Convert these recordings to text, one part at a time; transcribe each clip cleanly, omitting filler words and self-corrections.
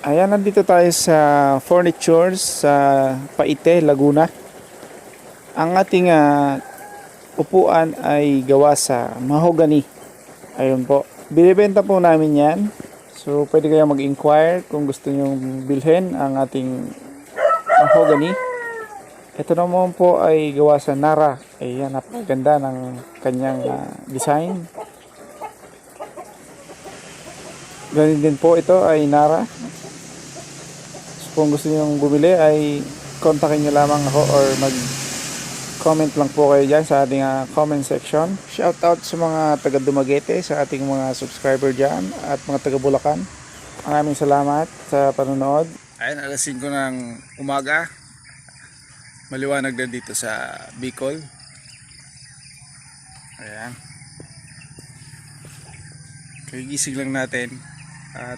Ayan, nandito tayo sa furnitures sa Paite, Laguna. Ang ating upuan ay gawa sa mahogany. Ayun po. Binibenta po namin yan. So, pwede kayong mag-inquire kung gusto nyo bilhin ang ating mahogany. Ito naman po ay gawa sa Nara. Ayan, napakaganda ng kanyang design. Ganun din po ito ay Nara. Kung gusto niyo bumili ay kontakin niyo lamang ako or mag-comment lang po kayo dyan sa ating comment section. Shout out sa mga taga Dumaguete, sa ating mga subscriber dyan at mga taga Bulacan. Maraming salamat sa panonood. Ayun, alas 5 ng umaga. Maliwanag na dito sa Bicol. Ayan. Kagigising lang natin at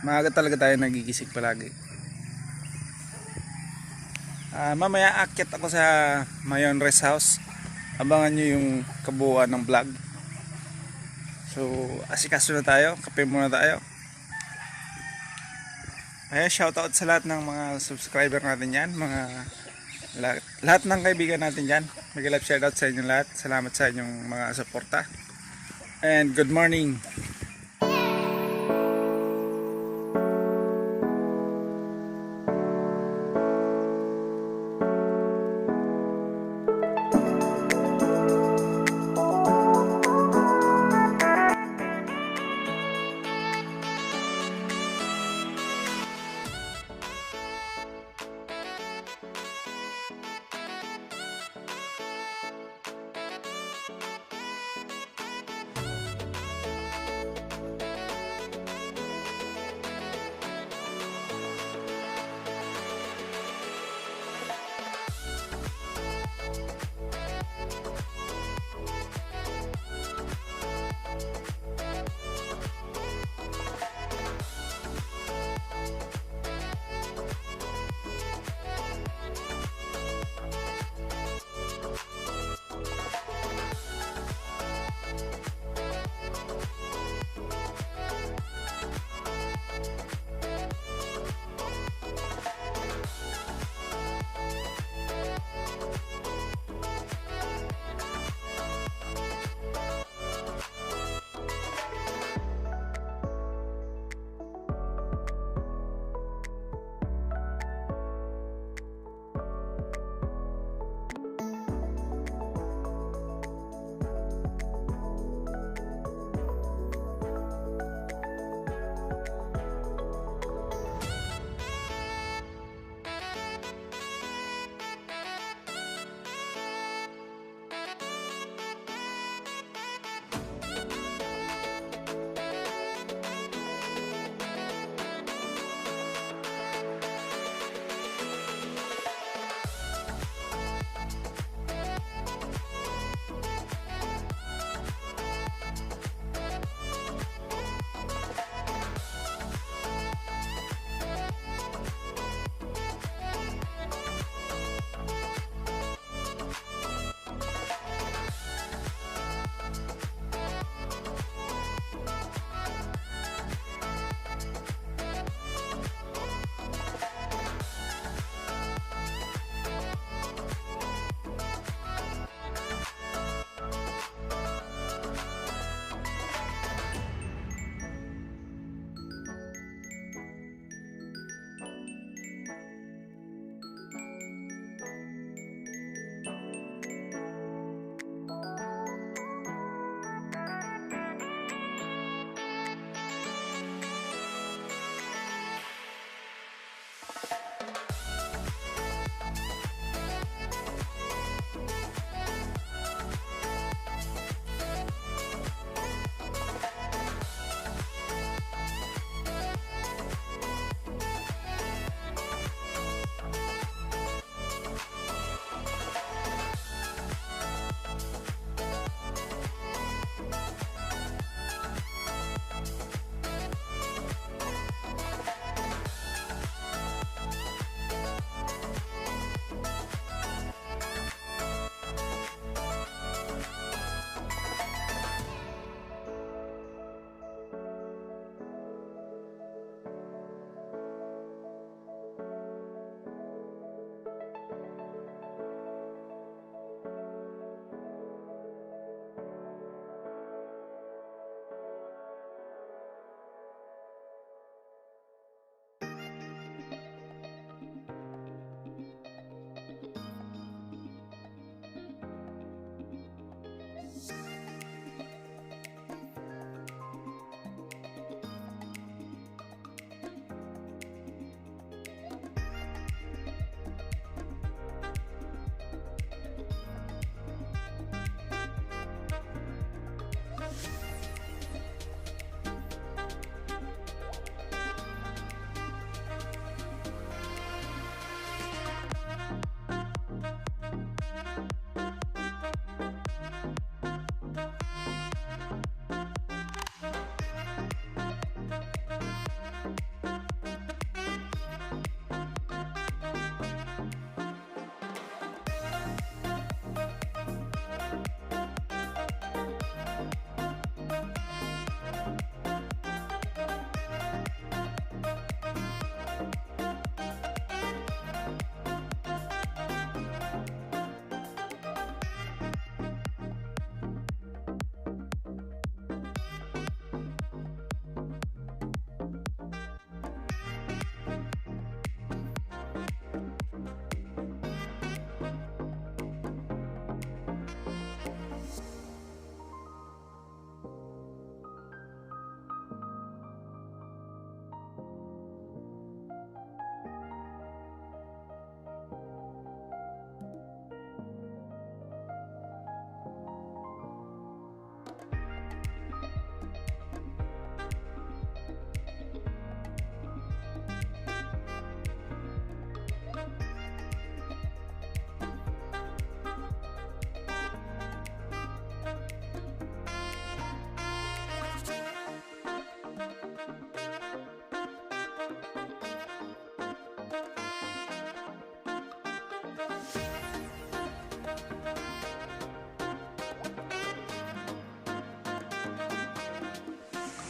maaga talaga tayo nagigising palagi. Mamaya akyat ako sa Mayon Rest House. Abangan nyo yung kabuuan ng vlog. So asikaso na tayo, kape muna tayo. Ay, shoutout sa lahat ng mga subscriber natin yan, lahat ng kaibigan natin dyan. Mag-love shoutout sa inyo lahat. Salamat sa inyong mga suporta. And good morning.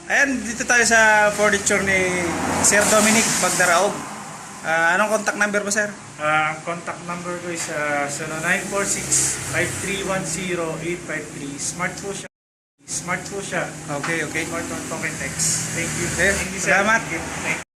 Ayan, dito tayo sa furniture ni Sir Dominic Pagdaraog. Anong contact number mo, sir? Ang contact number ko is 0946-5310-853. Smart po siya. Okay. Smart on token text. Thank you. Sir, Thank you, sir. salamat. Thank you.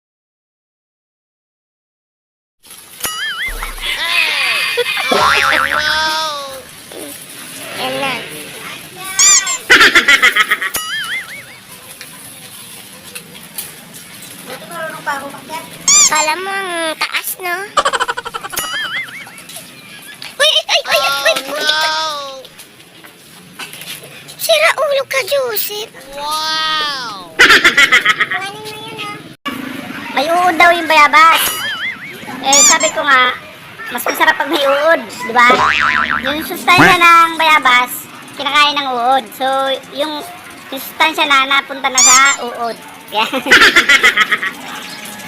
Kala mo ang taas, no? Uy! No! Sira ulo ka, Joseph. Wow! May uod daw yung bayabas. Sabi ko nga, mas masarap pag may uod, di ba? Yung sustansya ng bayabas, kinakain ng uod. So, yung sustansya na napunta na sa uod.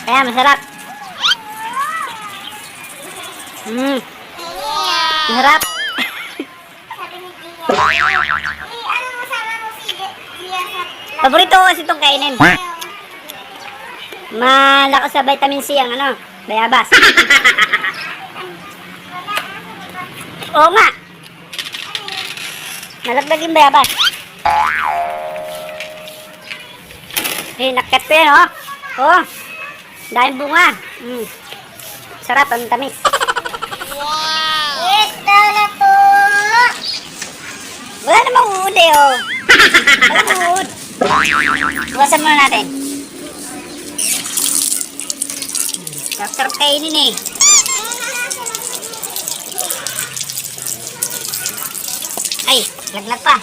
Kaya masarap. Masarap. Paborito ko kasi itong kainin. Malakas sa vitamin C ang bayabas. Oo nga. Nalagdag yung bayabas. Nakat ko yan, oh. Dahil bunga. Sarap, ang tamis. Wow! Ito na po! Wala namang uod oh. Walang uod. Bukasan muna natin. Sarap kainin eh. Ay, laglag pa.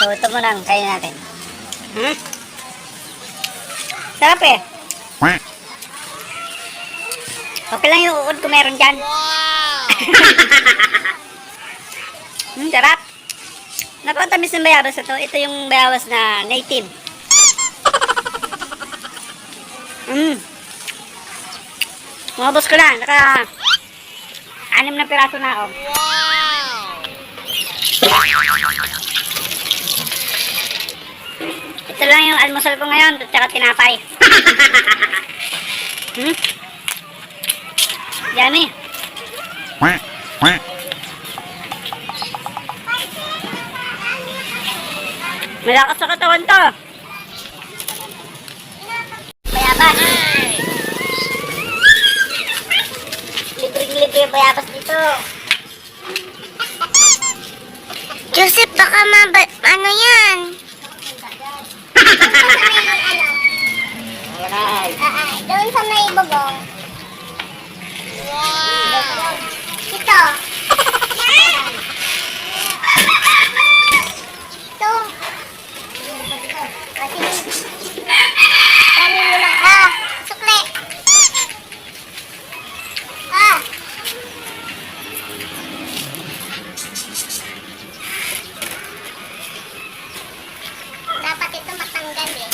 So, ito muna ang kainin natin. Sarap eh. Okay lang yung uod kung meron dyan. Wow! Sarap. Napakatamis ng bayabas na to. Ito yung bayabas na native. Umabos ko na. 6 na piraso na ako. Wow! Ito lang yung almusal ko ngayon. At saka tinapay. Yummy. Malakas sa katawan to. Bayabas. Libre yung bayabas dito. Joseph, baka ano yan? Doon sa may Bagong. Wow! Ito. Ito. Kami mo lang. Sukli. Dapat ito matanggal eh.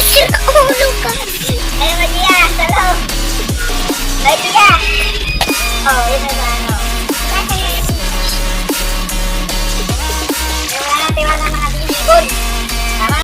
Sira ulo ka. Alam mo, Dia, salaw. Ay, Dia. Oh, yun na.